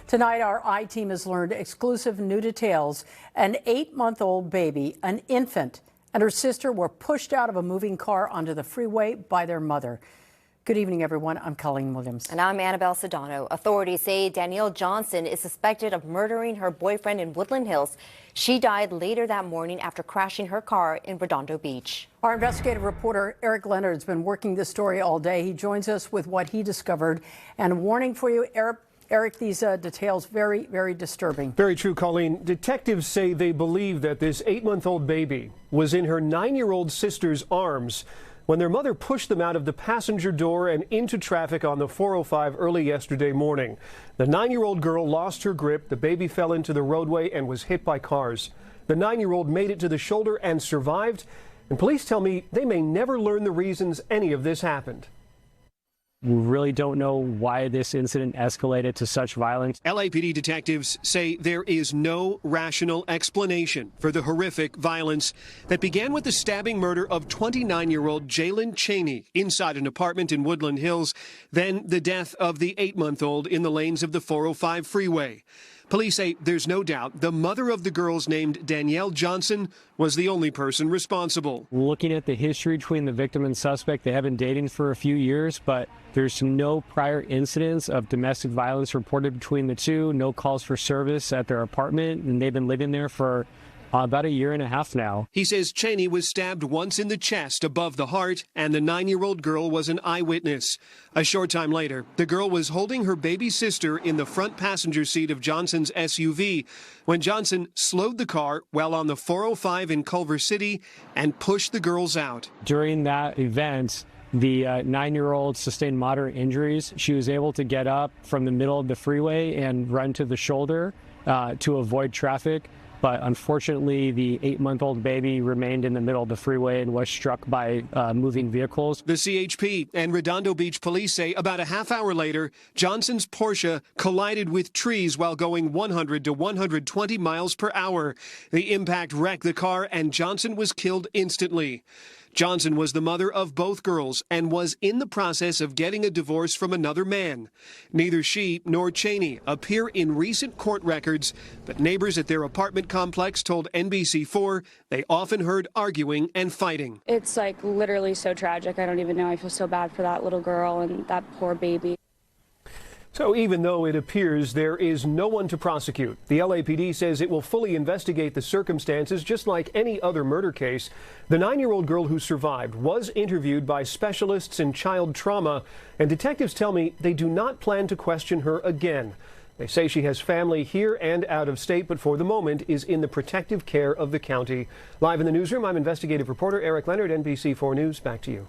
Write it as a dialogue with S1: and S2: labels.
S1: Tonight, our I-Team has learned exclusive new details. An 8-month-old baby, an infant, and her sister were pushed out of a moving car onto the freeway by their mother. Good evening, everyone. I'm Colleen Williams.
S2: And I'm Annabelle Sedano. Authorities say Danielle Johnson is suspected of murdering her boyfriend in Woodland Hills. She died later that morning after crashing her car in Redondo Beach.
S1: Our investigative reporter, Leonard, has been working this story all day. He joins us with what he discovered. And a warning for you, Eric, these details very, very disturbing.
S3: Very true, Colleen. Detectives say they believe that this 8-month-old baby was in her 9-year-old sister's arms when their mother pushed them out of the passenger door and into traffic on the 405 early yesterday morning. The 9-year-old girl lost her grip, the baby fell into the roadway and was hit by cars. The 9-year-old made it to the shoulder and survived, and police tell me they may never learn the reasons any of this happened.
S4: We really don't know why this incident escalated to such violence.
S5: LAPD detectives say there is no rational explanation for the horrific violence that began with the stabbing murder of 29-year-old Jalen Cheney inside an apartment in Woodland Hills, then the death of the 8-month-old in the lanes of the 405 freeway. Police say there's no doubt the mother of the girls, named Danielle Johnson, was the only person responsible.
S4: Looking at the history between the victim and suspect, they have been dating for a few years, but there's no prior incidents of domestic violence reported between the two, no calls for service at their apartment, and they've been living there for about 1.5 years now.
S5: He says Cheney was stabbed once in the chest above the heart, and the 9-year-old girl was an eyewitness. A short time later, the girl was holding her baby sister in the front passenger seat of Johnson's SUV when Johnson slowed the car while on the 405 in Culver City and pushed the girls out.
S4: During that event, the 9-year-old sustained moderate injuries. She was able to get up from the middle of the freeway and run to the shoulder to avoid traffic. But unfortunately, the 8-month-old baby remained in the middle of the freeway and was struck by moving vehicles.
S5: The CHP and Redondo Beach police say about a half hour later, Johnson's Porsche collided with trees while going 100 to 120 miles per hour. The impact wrecked the car and Johnson was killed instantly. Johnson was the mother of both girls and was in the process of getting a divorce from another man. Neither she nor Cheney appear in recent court records, but neighbors at their apartment complex told NBC4 they often heard arguing and fighting.
S6: It's like literally so tragic. I don't even know. I feel so bad for that little girl and that poor baby.
S3: So even though it appears there is no one to prosecute, the LAPD says it will fully investigate the circumstances just like any other murder case. The 9-year-old girl who survived was interviewed by specialists in child trauma, and detectives tell me they do not plan to question her again. They say she has family here and out of state, but for the moment is in the protective care of the county. Live in the newsroom, I'm investigative reporter Leonard, NBC4 News. Back to you.